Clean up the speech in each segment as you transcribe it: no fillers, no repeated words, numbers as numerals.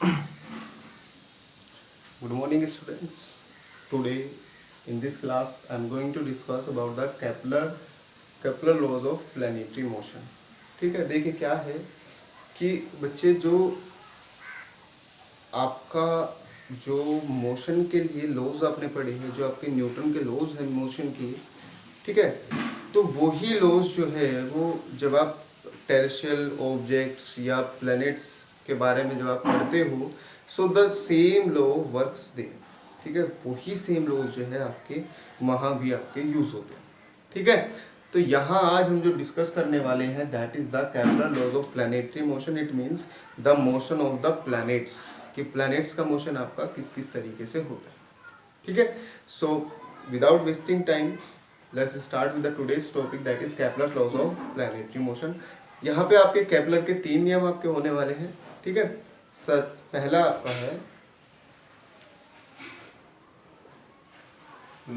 Good morning, students. Today, in this class, I am going to discuss about the Kepler laws of planetary motion. ठीक है, देखिए क्या है कि बच्चे जो आपका जो मोशन के लिए लॉज आपने पढ़े हैं, जो आपके न्यूटन के लॉज हैं मोशन की, ठीक है, तो वही लॉज जो है वो जब आप टेरेस्ट्रियल ऑब्जेक्ट्स या प्लैनेट्स के बारे में जब आप पढ़ते हो, so the same law works there, ठीक है, वही सेम लॉज जो है आपके वहाँ भी आपके यूज होते हैं, ठीक है। तो यहाँ आज हम जो डिस्कस करने वाले हैं that is the Kepler laws of planetary motion. It means the motion of the planets, कि प्लैनेट्स का मोशन आपका किस किस तरीके से होता है, ठीक है। So without wasting time let's start with the today's topic that is Kepler laws of planetary motion. यहाँ पे आपके केपलर के 3 नियम आपके होने वाले हैं, ठीक है। सर पहला आपका है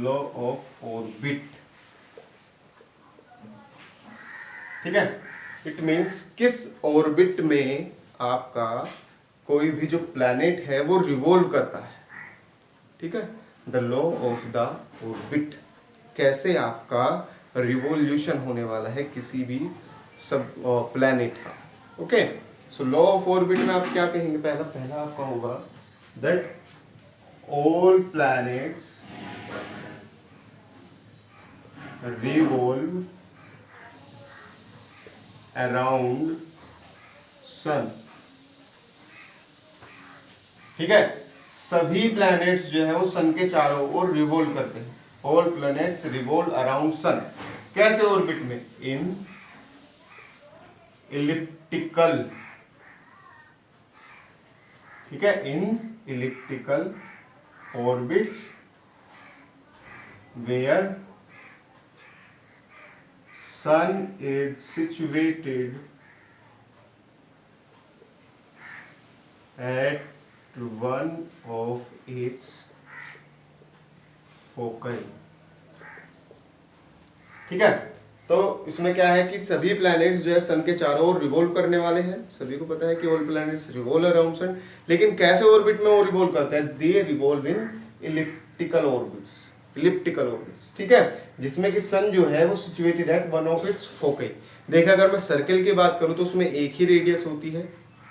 लॉ ऑफ ऑर्बिट, ठीक है। इट मीन्स किस ऑर्बिट में आपका कोई भी जो प्लैनेट है वो रिवॉल्व करता है, ठीक है। The law of the orbit, कैसे आपका रिवॉल्यूशन होने वाला है किसी भी सब प्लैनेट का, okay. So law of orbit में आप क्या कहेंगे, पहला आपका होगा that all planets revolve around sun, ठीक है। सभी प्लैनेट्स जो है वो सन के चारों ओर रिवॉल्व करते हैं। All planets revolve around sun, कैसे ऑर्बिट में, इन इलिप्टिकल, ठीक है, in elliptical orbits where sun is situated at one of its foci, ठीक है। तो इसमें क्या है कि सभी प्लैनेट्स जो है सन के चारों ओर रिवॉल्व करने वाले हैं। सभी को पता है कि all planets revolve around sun, लेकिन कैसे ऑर्बिट में वो रिवॉल्व करते हैं, they revolve in elliptical orbits, ठीक है, जिसमें कि सन जो है वो situated at one of its foci. देखा अगर मैं सर्कल की बात करूं तो उसमें एक ही रेडियस होती है,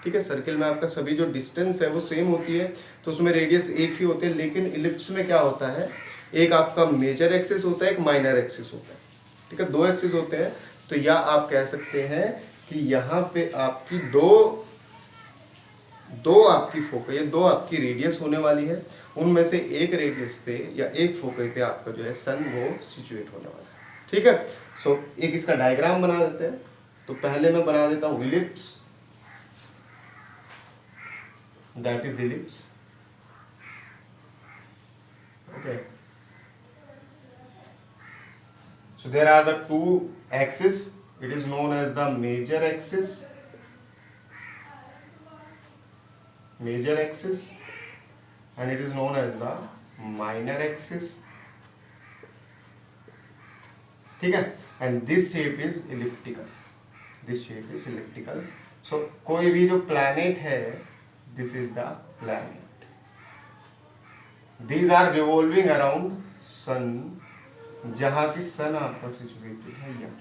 ठीक है। सर्कल में आपका सभी जो डिस्टेंस है वो सेम होती है, तो उसमें रेडियस एक ही होते हैं। लेकिन इलिप्स में क्या होता है, एक आपका मेजर एक्सिस होता है, एक माइनर एक्सिस होता है, ठीक है, 2 एक्सिस होते हैं। तो या आप कह सकते हैं कि यहाँ पे आपकी दो आपकी फोकई, 2 आपकी रेडियस होने वाली है, उनमें से एक रेडियस पे या एक फोकई पे आपका जो है सन वो सिचुएट होने वाला है, ठीक है। सो एक इसका डायग्राम बना देते हैं। तो पहले मैं बना देता हूँ ellipse, that is ellipse, okay. So there are the 2 axes. It is known as the major axis and it is known as the minor axis, ठीक है। and this shape is elliptical, so कोई भी जो planet है, this is the planet, these are revolving around sun, जहां की सन आपका situated है यहाँ,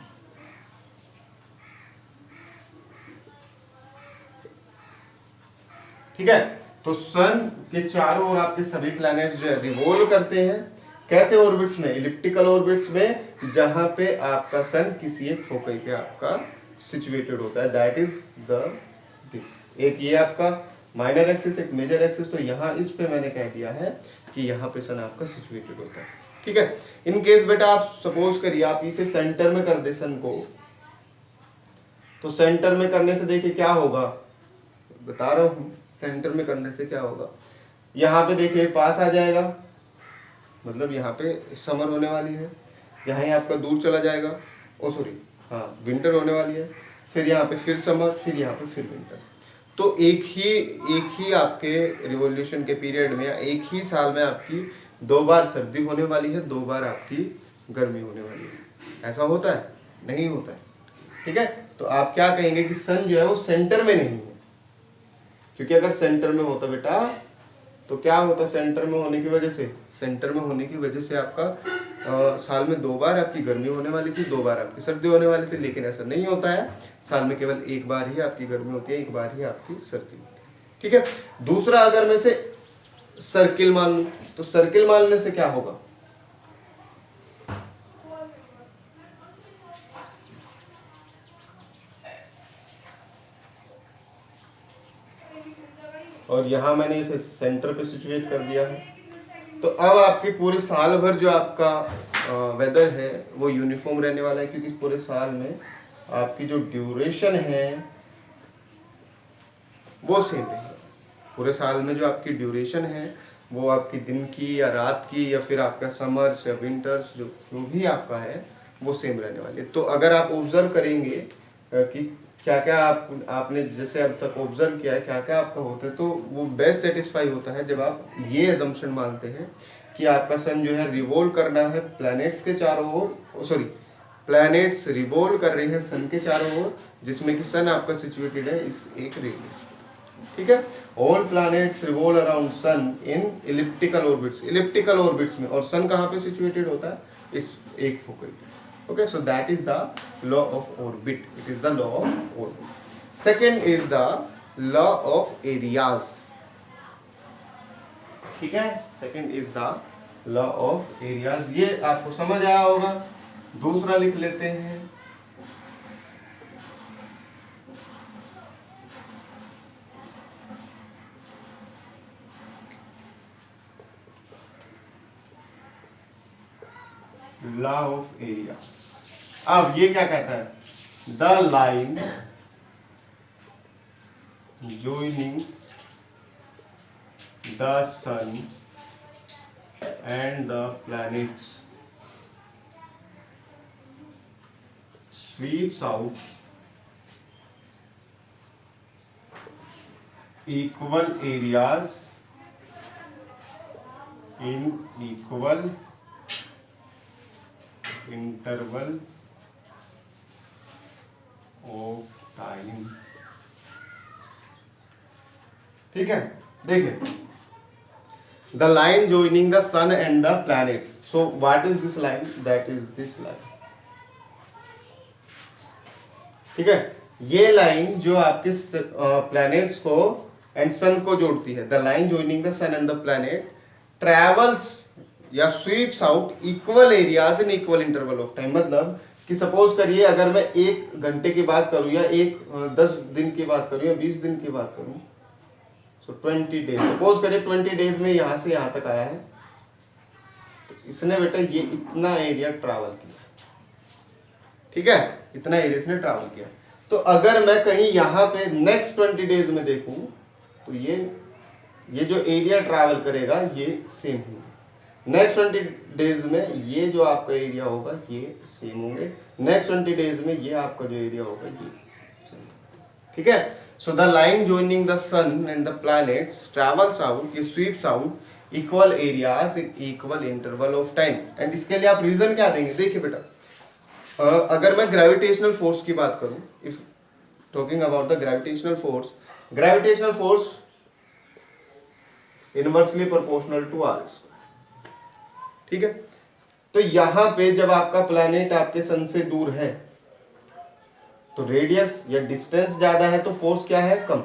ठीक है। तो सन के चारों ओर आपके सभी प्लैनेट जो है रिवॉल्व करते हैं, कैसे ऑर्बिट्स में, इलिप्टिकल ऑर्बिट्स में, जहां पे आपका सन किसी एक फोकई पे आपका सिचुएटेड होता है, दैट इज द दिस। एक ये आपका माइनर एक्सिस, एक मेजर एक्सिस, तो यहाँ इस पे मैंने कह दिया है कि यहाँ पे सन आपका सिचुएटेड होता है, ठीक है। इन केस बेटा आप सपोज करिए आप इसे सेंटर में कर दे सन को, तो सेंटर में करने से देखिए क्या होगा, बता रहा हूँ, सेंटर में करने से क्या होगा, यहाँ पे देखिए पास आ जाएगा, मतलब यहाँ पे समर होने वाली है, यहाँ आपका दूर चला जाएगा, ओ सॉरी हाँ विंटर होने वाली है, फिर यहाँ पे फिर समर, फिर यहाँ पे फिर विंटर। तो एक ही आपके रिवॉल्यूशन के पीरियड में या एक ही साल में आपकी 2 बार सर्दी होने वाली है, 2 बार आपकी गर्मी होने वाली है। ऐसा होता है? नहीं होता है, ठीक है। तो आप क्या कहेंगे कि सन जो है वो सेंटर में नहीं है, क्योंकि अगर सेंटर में होता बेटा तो क्या होता, सेंटर में होने की वजह से, सेंटर में होने की वजह से आपका साल में 2 बार आपकी गर्मी होने वाली थी, 2 बार आपकी सर्दी होने वाली थी। लेकिन ऐसा नहीं होता है, साल में केवल 1 बार ही आपकी गर्मी होती है, 1 बार ही आपकी सर्दी होती है। ठीक है। दूसरा, अगर मैं से सर्किल मान लूं तो सर्किल मानने से क्या होगा, और यहां मैंने इसे सेंटर पे सिचुएट कर दिया है। तो अब आपकी पूरे साल भर जो आपका वेदर है वो यूनिफॉर्म रहने वाला है, क्योंकि पूरे साल में आपकी जो ड्यूरेशन है वो सेम रहेगी। पूरे साल में जो आपकी ड्यूरेशन है वो आपकी दिन की या रात की या फिर आपका समर्स या विंटर्स जो भी आपका है वो सेम रहने वाली है। तो अगर आप ऑब्जर्व करेंगे कि क्या क्या आपने जैसे अब तक ऑब्जर्व किया है क्या क्या आपका होता है, तो वो बेस्ट सेटिस्फाई होता है जब आप ये एजम्पशन मानते हैं कि आपका सन जो है रिवॉल्व करना है प्लैनेट्स के चारों ओर, सॉरी प्लैनेट्स रिवॉल्व कर रहे हैं सन के चारों ओर, जिसमें कि सन आपका सिचुएटेड है इस एक रेडियस। ठीक है। All planets revolve around sun in elliptical orbits, elliptical orbits में, और सन कहाँ पे सिचुएटेड होता है, इस एक फोकल पे। Okay, so that is the law of orbit. It is the law of orbit. Second is the law of areas. ठीक है, second is the law of areas. ये आपको समझ आया होगा। दूसरा लिख लेते हैं, लॉ ऑफ एरिया। अब ये क्या कहता है, the line joining the sun and the planets sweeps out equal areas in equal interval of time। ठीक है, देखिए, the line joining the sun and the planets, so what is this line, that is this line। ठीक है, ये line जो आपके planets को and सन को जोड़ती है, the line joining the sun and the planet travels या sweeps out equal areas in equal interval of time. मतलब कि सपोज करिए अगर मैं 1 घंटे की बात करूं या 10 दिन की बात करूं या 20 दिन की बात करूं, सो 20 डेज, सपोज करिए 20 डेज में यहां से यहां तक आया है, तो इसने बेटा ये इतना एरिया ट्रैवल किया। ठीक है, इतना एरिया इसने ट्रैवल किया। तो अगर मैं कहीं यहाँ पे नेक्स्ट 20 डेज में देखूं तो ये जो एरिया ट्रैवल करेगा ये सेम होगा। नेक्स्ट 20 डेज में ये जो आपका एरिया होगा ये सेम होंगे, नेक्स्ट 20 डेज में ये आपका जो एरिया होगा ये सेम। ठीक है, so the line joining the sun and the planets travels out, ये sweeps out equal areas in equal interval of time। And इसके लिए आप रीजन क्या देंगे, देखिए बेटा, अगर मैं ग्रेविटेशनल फोर्स की बात करूं, if talking about the gravitational force inversely proportional to R. ठीक है, तो यहां पे जब आपका प्लैनेट आपके सन से दूर है तो रेडियस या डिस्टेंस ज्यादा है तो फोर्स क्या है, कम।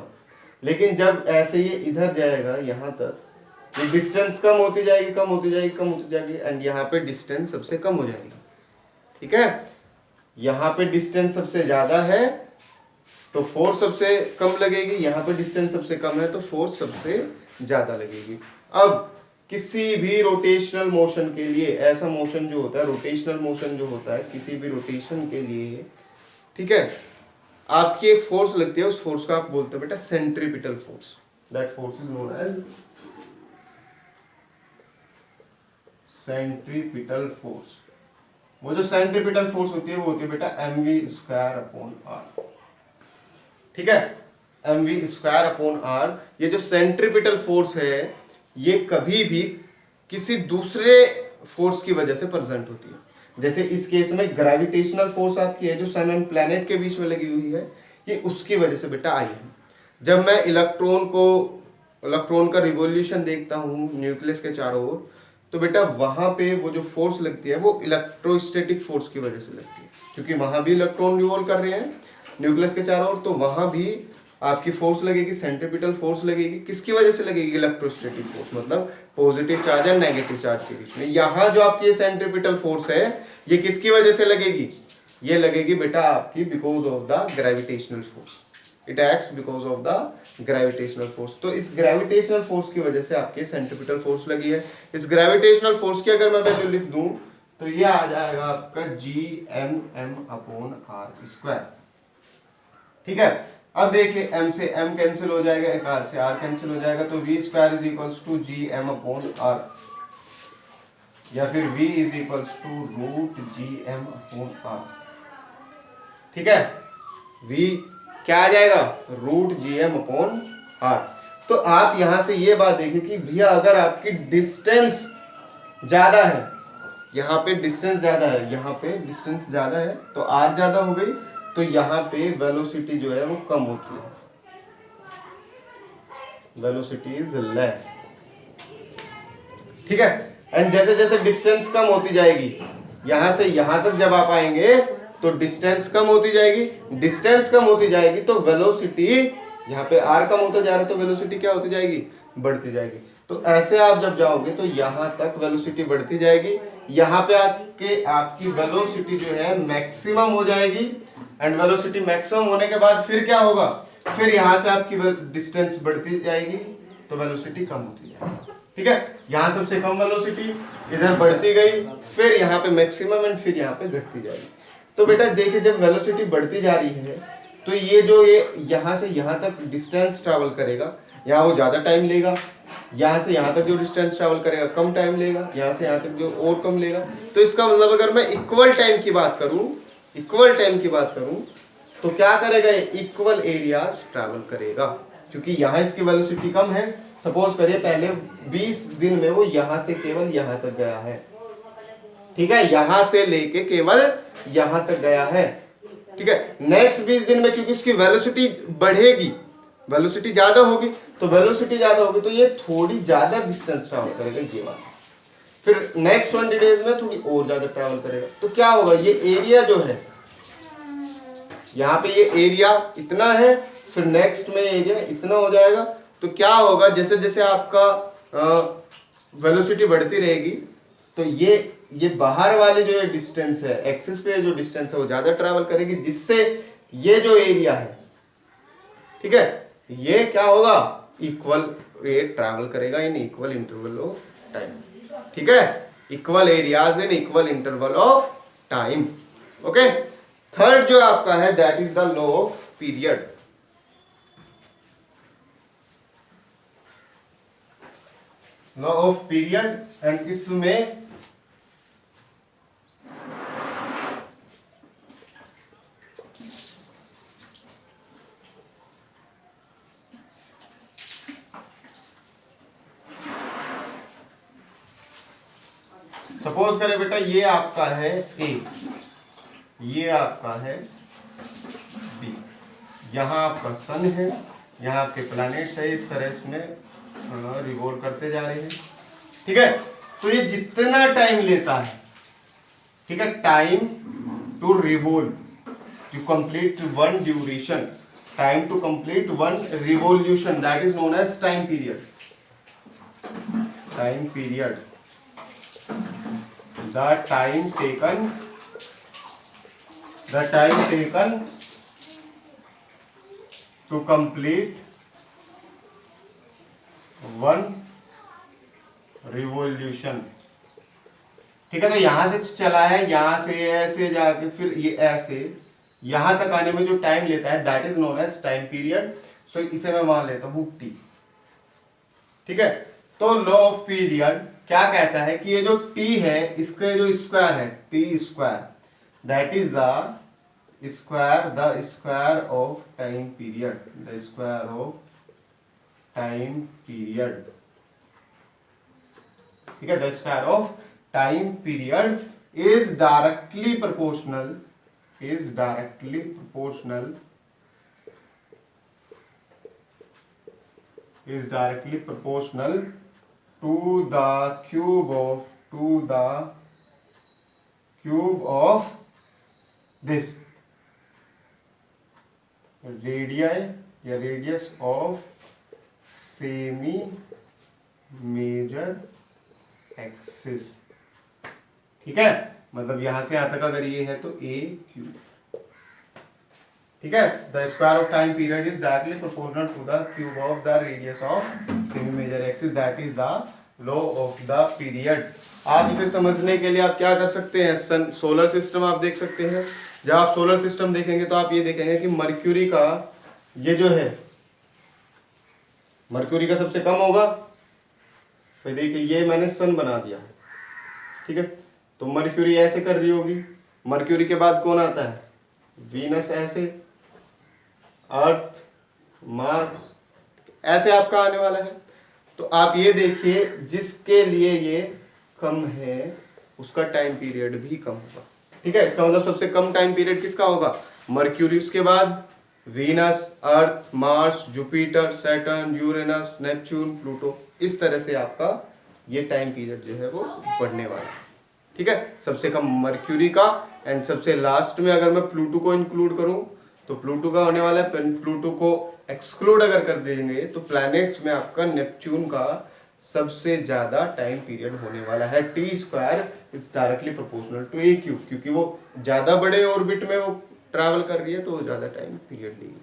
लेकिन जब ऐसे ये इधर जाएगा यहां तक, ये डिस्टेंस कम होती जाएगी, कम होती जाएगी, कम होती जाएगी, एंड यहाँ पे डिस्टेंस सबसे कम हो जाएगी। ठीक है, यहाँ पे डिस्टेंस सबसे ज्यादा है तो फोर्स सबसे कम लगेगी, यहाँ पे डिस्टेंस सबसे कम है तो फोर्स सबसे ज्यादा लगेगी। अब किसी भी रोटेशनल मोशन के लिए, ऐसा मोशन जो होता है, रोटेशनल मोशन जो होता है, किसी भी रोटेशन के लिए, ठीक है, आपकी एक फोर्स लगती है, उस फोर्स को आप बोलते हैं बेटा centripetal force. That force is known as centripetal force. वो जो सेंट्रीपिटल फोर्स होती है वो होती है बेटा mv²/r। ठीक है, mv²/r। ये जो सेंट्रीपिटल फोर्स है ये कभी भी किसी दूसरे फोर्स की वजह से प्रेजेंट होती है। जैसे इस केस में ग्रेविटेशनल फोर्स आपकी है जो सन एंड प्लैनेट के बीच में लगी हुई है, ये उसकी वजह से बेटा आई है। जब मैं इलेक्ट्रॉन का रिवॉल्यूशन देखता हूँ न्यूक्लियस के चारों ओर, तो बेटा वहां पे वो जो फोर्स लगती है वो इलेक्ट्रोस्टैटिक फोर्स की वजह से लगती है, क्योंकि वहां भी इलेक्ट्रॉन रिवॉल्व कर रहे हैं न्यूक्लियस के चारों ओर, तो वहां भी आपकी फोर्स लगेगी, सेंट्रीपिटल फोर्स लगेगी। किसकी वजह से लगेगी? इलेक्ट्रोस्टैटिक फोर्स, मतलब पॉजिटिव चार्ज और नेगेटिव चार्ज के बीच में। यहाँ जो आपकी सेंट्रीपिटल फोर्स है ये किसकी वजह से लगेगी? ये लगेगी बेटा आपकी because of the gravitational force. It acts because of the gravitational force. तो इस ग्रेविटेशनल फोर्स की वजह से आपके सेंट्रीपिटल फोर्स लगी है। इस ग्रेविटेशनल फोर्स की अगर मैं वैल्यू लिख दूं तो ये आ जाएगा आपका Gm/r²। ठीक है, अब देखिए m से m कैंसिल हो जाएगा, एक r से r कैंसिल हो जाएगा, तो v² = Gm/r, या फिर v = √Gm/r। ठीक है, v क्या आ जाएगा? √Gm/r। तो आप यहां से ये बात देखिए कि भैया अगर आपकी डिस्टेंस ज्यादा है, यहाँ पे डिस्टेंस ज्यादा है, यहाँ पे डिस्टेंस ज्यादा है, तो r ज्यादा हो गई, तो यहाँ पे वेलोसिटी जो है वो कम होती है, वेलोसिटी इज लेस। ठीक है, एंड जैसे जैसे डिस्टेंस कम होती जाएगी, यहां से यहां तक जब आप आएंगे तो डिस्टेंस कम होती जाएगी, डिस्टेंस कम होती जाएगी तो वेलोसिटी, यहाँ पे r कम होता जा रहा है तो वेलोसिटी क्या होती जाएगी? बढ़ती जाएगी। तो ऐसे आप जब जाओगे तो यहाँ तक वेलोसिटी बढ़ती जाएगी, यहाँ पे आपकी वेलोसिटी जो है मैक्सिमम हो जाएगी, एंड वेलोसिटी मैक्सिमम होने के बाद फिर क्या होगा? फिर यहाँ से आपकी डिस्टेंस बढ़ती जाएगी तो वेलोसिटी कम होती जाएगी। ठीक है, यहाँ सबसे कम वेलोसिटी इधर बढ़ती गई, फिर यहाँ पे मैक्सिमम, एंड फिर यहाँ पे घटती जाएगी। तो बेटा देखिए जब वेलोसिटी बढ़ती जा रही है तो ये यहाँ से यहाँ तक डिस्टेंस ट्रैवल करेगा, यहाँ वो ज्यादा टाइम लेगा, यहाँ से यहाँ तक जो डिस्टेंस ट्रैवल करेगा कम टाइम लेगा, यहाँ से यहाँ तक जो और कम लेगा। तो इसका मतलब अगर मैं इक्वल टाइम की बात करूं, तो क्या करेगा? ये इक्वल एरियाज ट्रैवल करेगा, क्योंकि यहाँ इसकी वेलोसिटी कम है। सपोज करिए पहले 20 दिन में वो यहाँ से केवल यहाँ तक गया है, ठीक है, यहाँ से लेके केवल यहाँ तक गया है। ठीक है, नेक्स्ट 20 दिन में क्योंकि उसकी वेलोसिटी बढ़ेगी, वेलोसिटी ज्यादा होगी, तो ये थोड़ी ज्यादा डिस्टेंस ट्रैवल करेगा ये वाला, फिर नेक्स्ट 20 डेज में थोड़ी और ज्यादा ट्रैवल करेगा। तो क्या होगा? ये एरिया जो है यहाँ पे, ये एरिया इतना है, फिर नेक्स्ट में एरिया इतना हो जाएगा। तो क्या होगा? जैसे जैसे आपका वेलोसिटी बढ़ती रहेगी तो ये बाहर वाली जो डिस्टेंस है, एक्सिस पे जो डिस्टेंस है वो ज्यादा ट्रैवल करेगी, जिससे ये जो एरिया है, ठीक है, ये क्या होगा? इक्वल रेट ट्रैवल करेगा in equal interval of time. ठीक है, equal areas in equal interval of time. Okay, third जो आपका है that is the law of period. Law of period, and इसमें सपोज करें बेटा ये आपका है ए, ये आपका है बी, यहाँ आपका सन है, यहाँ आपके प्लैनेट्स है, इस तरह इसमें रिवॉल्व करते जा रहे हैं। ठीक है, तो ये जितना टाइम लेता है, ठीक है, time to revolve, to complete one duration, time to complete one revolution, that is known as time period. Time period, the time taken to complete one revolution। ठीक है, तो यहां से चला है, यहां से ऐसे जाके फिर ये ऐसे यहां तक आने में जो टाइम लेता है that is known as time period. So इसे मैं मान लेता हूं टी। ठीक है, तो लॉ ऑफ पीरियड क्या कहता है कि ये जो t है इसका जो स्क्वायर है, t square, that is the square of time period, the square of time period. ठीक है, the square of time period is directly proportional is directly proportional to the cube of this radii या radius of semi major axis। ठीक है, मतलब यहां से यहां तक अगर ये है तो a क्यूब। ठीक है, the square of time period is directly proportional to the cube of the radius of semi major axis, that is the law of the period. आप इसे समझने के लिए आप क्या कर सकते हैं, सन सोलर सिस्टम आप देख सकते हैं। जब आप सोलर सिस्टम देखेंगे तो आप ये देखेंगे कि मर्क्यूरी का ये जो है मर्क्यूरी का सबसे कम होगा। फिर देखिए ये मैंने सन बना दिया, ठीक है, तो मर्क्यूरी ऐसे कर रही होगी। मर्क्यूरी के बाद कौन आता है, वीनस ऐसे, अर्थ, मार्स ऐसे आपका आने वाला है। तो आप ये देखिए जिसके लिए ये कम है उसका टाइम पीरियड भी कम होगा। ठीक है, इसका मतलब सबसे कम टाइम पीरियड किसका होगा, मर्क्यूरी, उसके बाद Venus, Earth, Mars, Jupiter, Saturn, Uranus, Neptune, Pluto. इस तरह से आपका ये टाइम पीरियड जो है वो बढ़ने वाला है। ठीक है, सबसे कम मर्क्यूरी का एंड सबसे लास्ट में अगर मैं प्लूटो को इंक्लूड करूं तो प्लूटो का होने वाला है। प्लूटो को एक्सक्लूड अगर कर देंगे तो प्लैनेट्स में आपका नेपच्यून का सबसे ज्यादा टाइम पीरियड होने वाला है। T square is directly proportional to A cube, क्योंकि वो ज्यादा बड़े ऑर्बिट में वो ट्रैवल कर रही है तो वो ज्यादा टाइम पीरियड लेगी।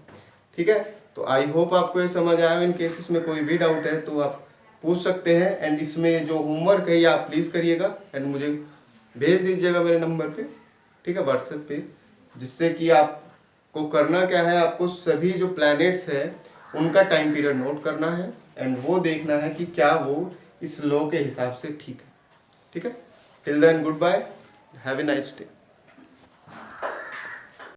ठीक है, तो आई होप आपको ये समझ आया। इन केसेस में कोई भी डाउट है तो आप पूछ सकते हैं। एंड इसमें जो होमवर्क है ये आप प्लीज करिएगा एंड मुझे भेज दीजिएगा मेरे नंबर पे, ठीक है, व्हाट्सएप पे, जिससे कि आपको करना क्या है, आपको सभी जो प्लैनेट्स है उनका टाइम पीरियड नोट करना है एंड वो देखना है कि क्या वो इस लॉ के हिसाब से ठीक है। ठीक है, till then good bye, have a nice day.